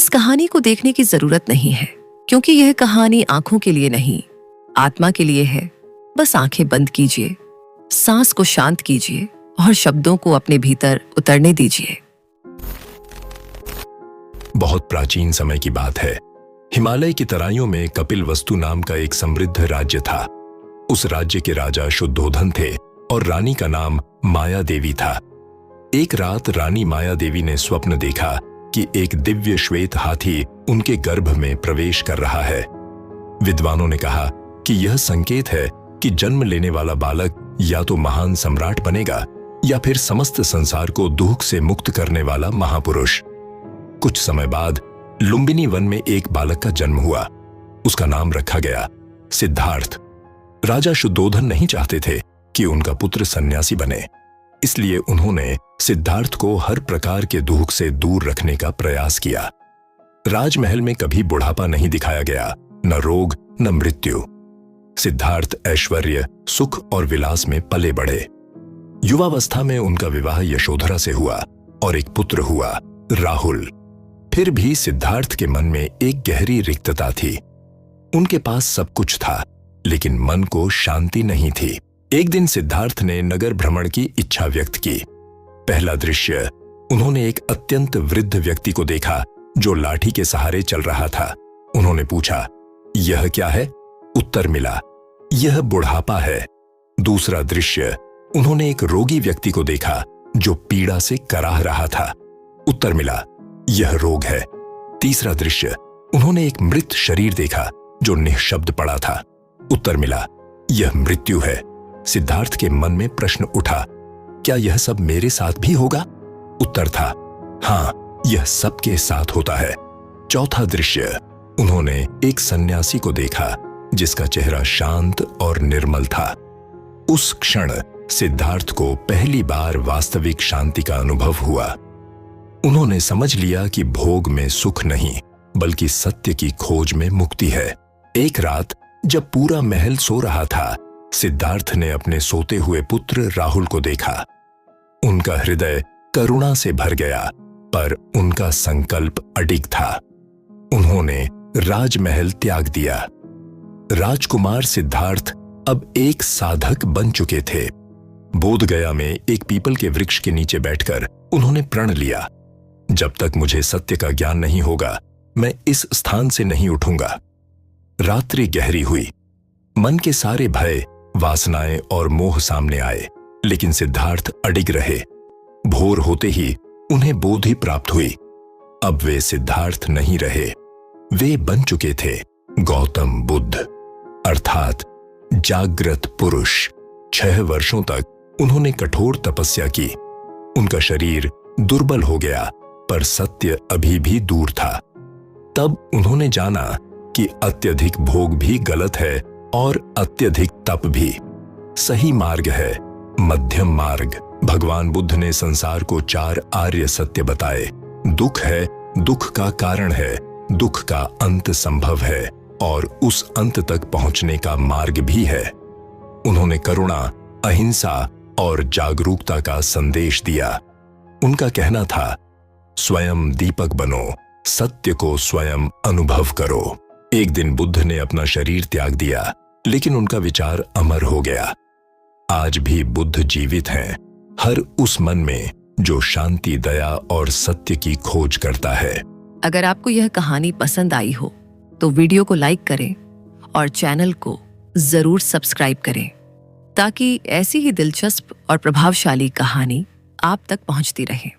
इस कहानी को देखने की जरूरत नहीं है, क्योंकि यह कहानी आंखों के लिए नहीं, आत्मा के लिए है। बस आंखें बंद कीजिए, सांस को शांत कीजिए और शब्दों को अपने भीतर उतरने दीजिए। बहुत प्राचीन समय की बात है। हिमालय की तराइयों में कपिलवस्तु नाम का एक समृद्ध राज्य था। उस राज्य के राजा शुद्धोधन थे और रानी का नाम माया देवी था। एक रात रानी माया देवी ने स्वप्न देखा कि एक दिव्य श्वेत हाथी उनके गर्भ में प्रवेश कर रहा है। विद्वानों ने कहा कि यह संकेत है कि जन्म लेने वाला बालक या तो महान सम्राट बनेगा या फिर समस्त संसार को दुख से मुक्त करने वाला महापुरुष। कुछ समय बाद लुंबिनी वन में एक बालक का जन्म हुआ। उसका नाम रखा गया सिद्धार्थ। राजा शुद्धोधन नहीं चाहते थे कि उनका पुत्र सन्यासी बने, इसलिए उन्होंने सिद्धार्थ को हर प्रकार के दुख से दूर रखने का प्रयास किया। राजमहल में कभी बुढ़ापा नहीं दिखाया गया, न रोग न मृत्यु। सिद्धार्थ ऐश्वर्य, सुख और विलास में पले बढ़े। युवावस्था में उनका विवाह यशोधरा से हुआ और एक पुत्र हुआ, राहुल। फिर भी सिद्धार्थ के मन में एक गहरी रिक्तता थी। उनके पास सब कुछ था, लेकिन मन को शांति नहीं थी। एक दिन सिद्धार्थ ने नगर भ्रमण की इच्छा व्यक्त की। पहला दृश्य, उन्होंने एक अत्यंत वृद्ध व्यक्ति को देखा जो लाठी के सहारे चल रहा था। उन्होंने पूछा, यह क्या है? उत्तर मिला, यह बुढ़ापा है। दूसरा दृश्य, उन्होंने एक रोगी व्यक्ति को देखा जो पीड़ा से कराह रहा था। उत्तर मिला, यह रोग है। तीसरा दृश्य, उन्होंने एक मृत शरीर देखा जो निःशब्द पड़ा था। उत्तर मिला, यह मृत्यु है। सिद्धार्थ के मन में प्रश्न उठा, क्या यह सब मेरे साथ भी होगा? उत्तर था, हां, यह सबके साथ होता है। चौथा दृश्य, उन्होंने एक सन्यासी को देखा जिसका चेहरा शांत और निर्मल था। उस क्षण सिद्धार्थ को पहली बार वास्तविक शांति का अनुभव हुआ। उन्होंने समझ लिया कि भोग में सुख नहीं, बल्कि सत्य की खोज में मुक्ति है। एक रात जब पूरा महल सो रहा था, सिद्धार्थ ने अपने सोते हुए पुत्र राहुल को देखा। उनका हृदय करुणा से भर गया, पर उनका संकल्प अडिग था। उन्होंने राजमहल त्याग दिया। राजकुमार सिद्धार्थ अब एक साधक बन चुके थे। बोधगया में एक पीपल के वृक्ष के नीचे बैठकर उन्होंने प्रण लिया, जब तक मुझे सत्य का ज्ञान नहीं होगा, मैं इस स्थान से नहीं उठूंगा। रात्रि गहरी हुई। मन के सारे भय, वासनाएं और मोह सामने आए, लेकिन सिद्धार्थ अडिग रहे। भोर होते ही उन्हें बोधि प्राप्त हुई। अब वे सिद्धार्थ नहीं रहे, वे बन चुके थे गौतम बुद्ध, अर्थात जागृत पुरुष। 6 वर्षों तक उन्होंने कठोर तपस्या की। उनका शरीर दुर्बल हो गया, पर सत्य अभी भी दूर था। तब उन्होंने जाना कि अत्यधिक भोग भी गलत है और अत्यधिक तप भी। सही मार्ग है मध्यम मार्ग। भगवान बुद्ध ने संसार को 4 आर्य सत्य बताए। दुख है, दुख का कारण है, दुख का अंत संभव है और उस अंत तक पहुंचने का मार्ग भी है। उन्होंने करुणा, अहिंसा और जागरूकता का संदेश दिया। उनका कहना था, स्वयं दीपक बनो, सत्य को स्वयं अनुभव करो। एक दिन बुद्ध ने अपना शरीर त्याग दिया, लेकिन उनका विचार अमर हो गया। आज भी बुद्ध जीवित हैं, हर उस मन में जो शांति, दया और सत्य की खोज करता है। अगर आपको यह कहानी पसंद आई हो तो वीडियो को लाइक करें और चैनल को जरूर सब्सक्राइब करें, ताकि ऐसी ही दिलचस्प और प्रभावशाली कहानी आप तक पहुंचती रहे।